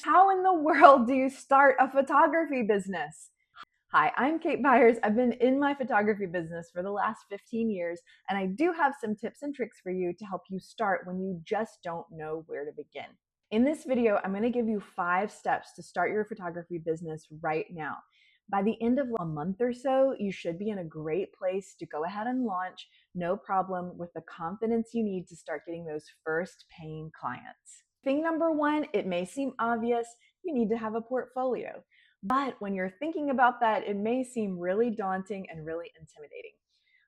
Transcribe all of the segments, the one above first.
How in the world do you start a photography business? Hi, I'm Kate Byers. I've been in my photography business for the last 15 years, and I do have some tips and tricks for you to help you start when you just don't know where to begin. In this video, I'm going to give you 5 steps to start your photography business right now. By the end of a month or so, you should be in a great place to go ahead and launch, no problem, with the confidence you need to start getting those first paying clients. Thing number 1, it may seem obvious, you need to have a portfolio. But when you're thinking about that, it may seem really daunting and really intimidating.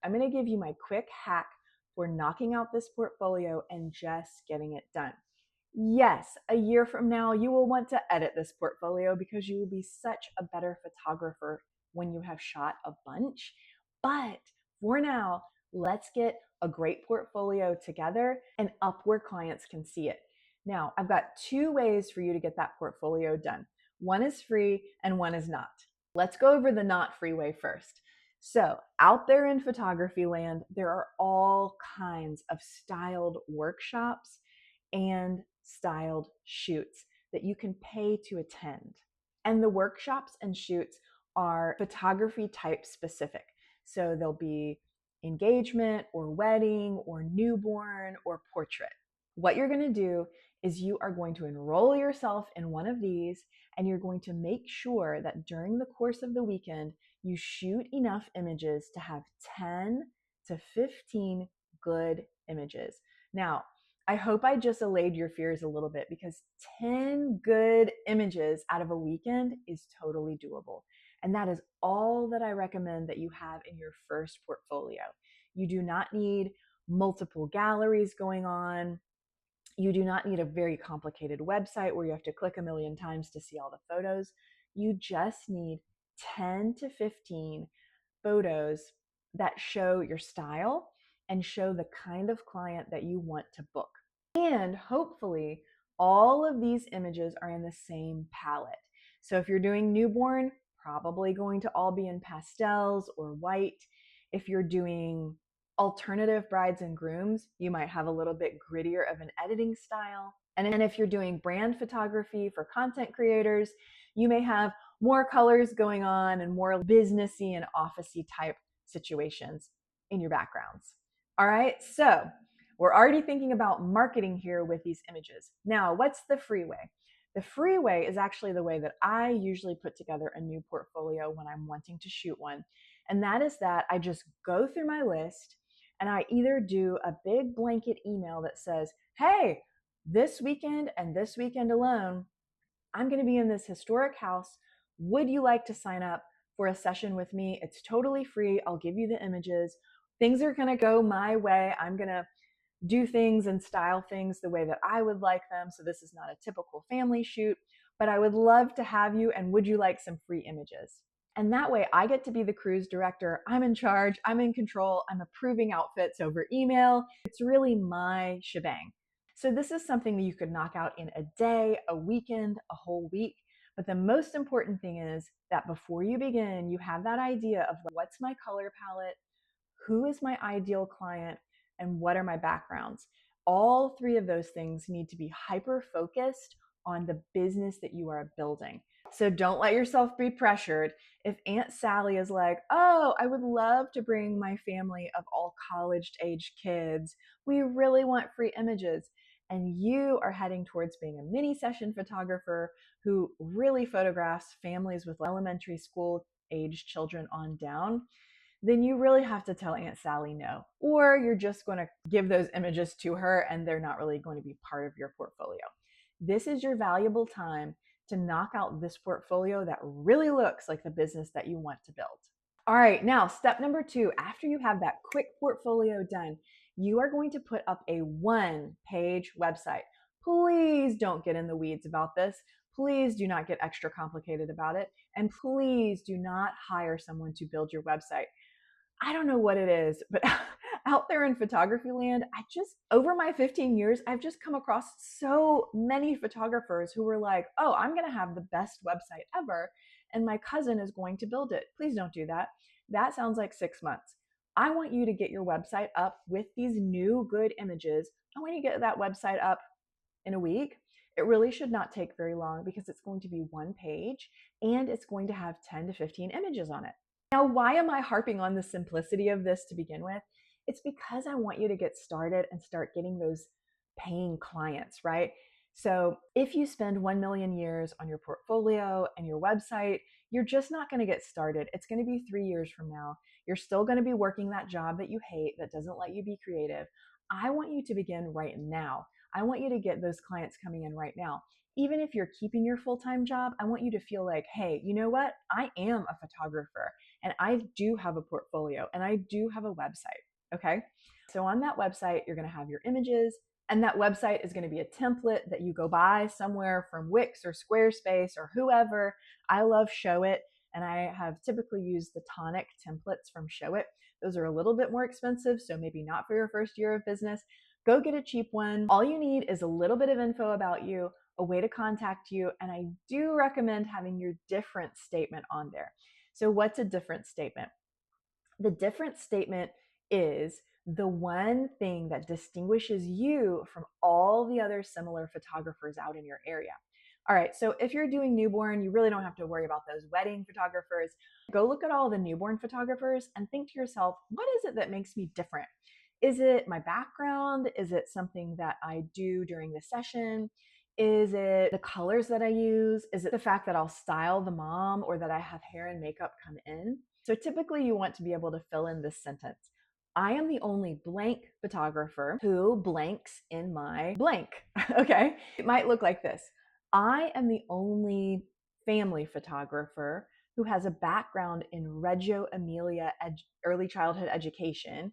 I'm going to give you my quick hack for knocking out this portfolio and just getting it done. Yes, a year from now, you will want to edit this portfolio because you will be such a better photographer when you have shot a bunch. But for now, let's get a great portfolio together and up where clients can see it. Now, I've got 2 ways for you to get that portfolio done. One is free and one is not. Let's go over the not free way first. So out there in photography land, there are all kinds of styled workshops and styled shoots that you can pay to attend. And the workshops and shoots are photography type specific. So they'll be engagement or wedding or newborn or portrait. What you're going to do is you are going to enroll yourself in one of these, and you're going to make sure that during the course of the weekend, you shoot enough images to have 10 to 15 good images. Now, I hope I just allayed your fears a little bit, because 10 good images out of a weekend is totally doable. And that is all that I recommend that you have in your first portfolio. You do not need multiple galleries going on. You do not need a very complicated website where you have to click a million times to see all the photos. You just need 10 to 15 photos that show your style and show the kind of client that you want to book. And hopefully all of these images are in the same palette. So if you're doing newborn, probably going to all be in pastels or white. If you're doing alternative brides and grooms, you might have a little bit grittier of an editing style. And if you're doing brand photography for content creators, you may have more colors going on and more businessy and officey type situations in your backgrounds. All right, so we're already thinking about marketing here with these images. Now, what's the free way? The free way is actually the way that I usually put together a new portfolio when I'm wanting to shoot one. And that is that I just go through my list and I either do a big blanket email that says, hey, this weekend and this weekend alone, I'm going to be in this historic house. Would you like to sign up for a session with me? It's totally free. I'll give you the images. Things are going to go my way. I'm going to do things and style things the way that I would like them. So this is not a typical family shoot, but I would love to have you. And would you like some free images? And that way I get to be the cruise director. I'm in charge. I'm in control. I'm approving outfits over email. It's really my shebang. So this is something that you could knock out in a day, a weekend, a whole week. But the most important thing is that before you begin, you have that idea of what's my color palette, who is my ideal client, and what are my backgrounds. All 3 of those things need to be hyper focused on the business that you are building. So don't let yourself be pressured. If Aunt Sally is like, oh, I would love to bring my family of all college-age kids, we really want free images, and you are heading towards being a mini session photographer who really photographs families with elementary school age children on down, then you really have to tell Aunt Sally no. Or you're just going to give those images to her and they're not really going to be part of your portfolio. This is your valuable time to knock out this portfolio that really looks like the business that you want to build. All right, now step number 2, after you have that quick portfolio done, you are going to put up a 1-page website. Please don't get in the weeds about this. Please do not get extra complicated about it. And please do not hire someone to build your website. I don't know what it is, but out there in photography land, over my 15 years, I've just come across so many photographers who were like, oh, I'm going to have the best website ever, and my cousin is going to build it. Please don't do that. That sounds like 6 months. I want you to get your website up with these new good images. I want you to get that website up in a week. It really should not take very long because it's going to be one page and it's going to have 10 to 15 images on it. Now, why am I harping on the simplicity of this to begin with? It's because I want you to get started and start getting those paying clients, right? So if you spend 1 million years on your portfolio and your website, you're just not going to get started. It's going to be 3 years from now. You're still going to be working that job that you hate, that doesn't let you be creative. I want you to begin right now. I want you to get those clients coming in right now. Even if you're keeping your full-time job, I want you to feel like, hey, you know what? I am a photographer and I do have a portfolio and I do have a website, okay? So on that website, you're gonna have your images, and that website is gonna be a template that you go buy somewhere from Wix or Squarespace or whoever. I love Showit, and I have typically used the tonic templates from Showit. Those are a little bit more expensive, so maybe not for your first year of business. Go get a cheap one. All you need is a little bit of info about you, a way to contact you, and I do recommend having your difference statement on there. So what's a difference statement? The difference statement is the one thing that distinguishes you from all the other similar photographers out in your area. All right, so if you're doing newborn, you really don't have to worry about those wedding photographers. Go look at all the newborn photographers and think to yourself, what is it that makes me different? Is it my background? Is it something that I do during the session? Is it the colors that I use? Is it the fact that I'll style the mom or that I have hair and makeup come in? So typically you want to be able to fill in this sentence. I am the only blank photographer who blanks in my blank, okay? It might look like this. I am the only family photographer who has a background in Reggio Emilia early childhood education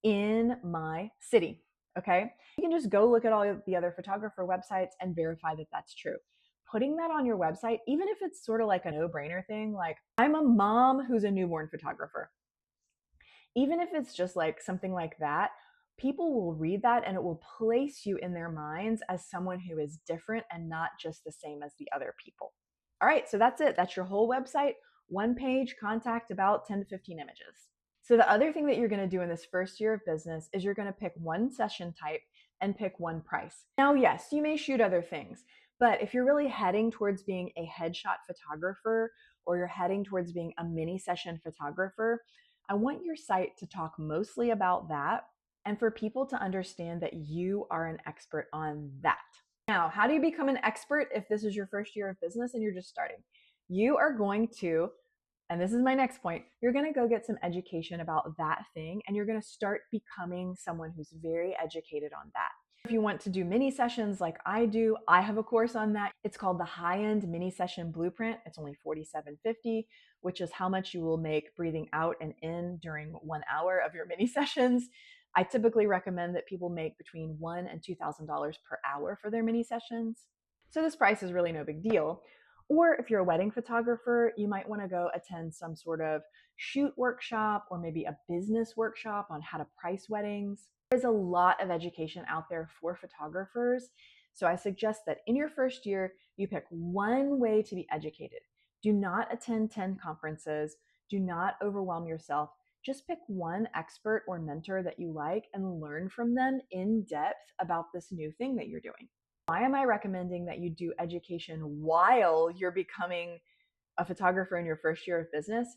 in my city, okay? You can just go look at all the other photographer websites and verify that that's true. Putting that on your website, even if it's sort of like a no-brainer thing, like I'm a mom who's a newborn photographer. Even if it's just like something like that, people will read that and it will place you in their minds as someone who is different and not just the same as the other people. All right, so that's it. That's your whole website, one page, contact, about 10 to 15 images. So the other thing that you're going to do in this first year of business is you're going to pick one session type and pick one price. Now, yes, you may shoot other things, but if you're really heading towards being a headshot photographer or you're heading towards being a mini session photographer, I want your site to talk mostly about that and for people to understand that you are an expert on that. Now, how do you become an expert if this is your first year of business and you're just starting? You are going to, and this is my next point, you're going to go get some education about that thing and you're going to start becoming someone who's very educated on that. If you want to do mini sessions like I do, I have a course on that. It's called the High-End Mini Session Blueprint. It's only $47.50, which is how much you will make breathing out and in during 1 hour of your mini sessions. I typically recommend that people make between $1,000 and $2,000 per hour for their mini sessions. So this price is really no big deal. Or if you're a wedding photographer, you might want to go attend some sort of shoot workshop or maybe a business workshop on how to price weddings. There's a lot of education out there for photographers. So I suggest that in your first year, you pick one way to be educated. Do not attend 10 conferences. Do not overwhelm yourself. Just pick one expert or mentor that you like and learn from them in depth about this new thing that you're doing. Why am I recommending that you do education while you're becoming a photographer in your first year of business?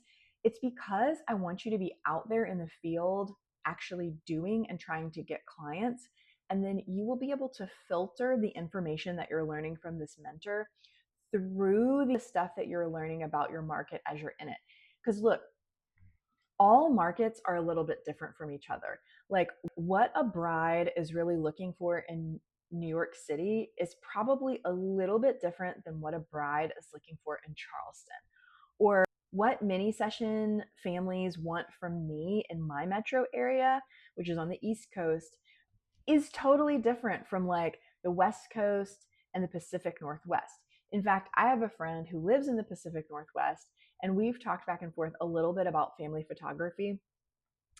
It's because I want you to be out there in the field actually doing and trying to get clients. And then you will be able to filter the information that you're learning from this mentor through the stuff that you're learning about your market as you're in it. Because look, all markets are a little bit different from each other. Like what a bride is really looking for in New York City is probably a little bit different than what a bride is looking for in Charleston. Or what mini session families want from me in my metro area, which is on the East Coast, is totally different from like the West Coast and the Pacific Northwest. In fact, I have a friend who lives in the Pacific Northwest, and we've talked back and forth a little bit about family photography.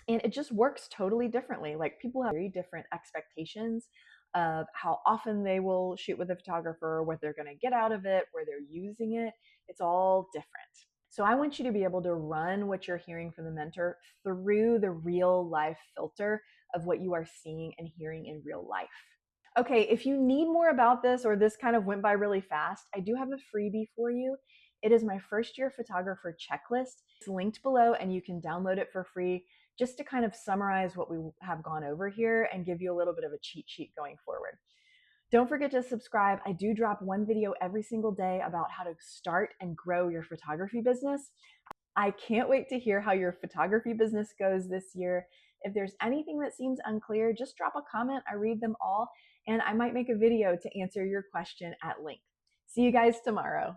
And it just works totally differently. Like people have very different expectations of how often they will shoot with a photographer, what they're going to get out of it, where they're using it. It's all different. So I want you to be able to run what you're hearing from the mentor through the real life filter of what you are seeing and hearing in real life. Okay, if you need more about this or this kind of went by really fast, I do have a freebie for you. It is my first year photographer checklist. It's linked below and you can download it for free just to kind of summarize what we have gone over here and give you a little bit of a cheat sheet going forward. Don't forget to subscribe. I do drop one video every single day about how to start and grow your photography business. I can't wait to hear how your photography business goes this year. If there's anything that seems unclear, just drop a comment. I read them all, and I might make a video to answer your question at length. See you guys tomorrow.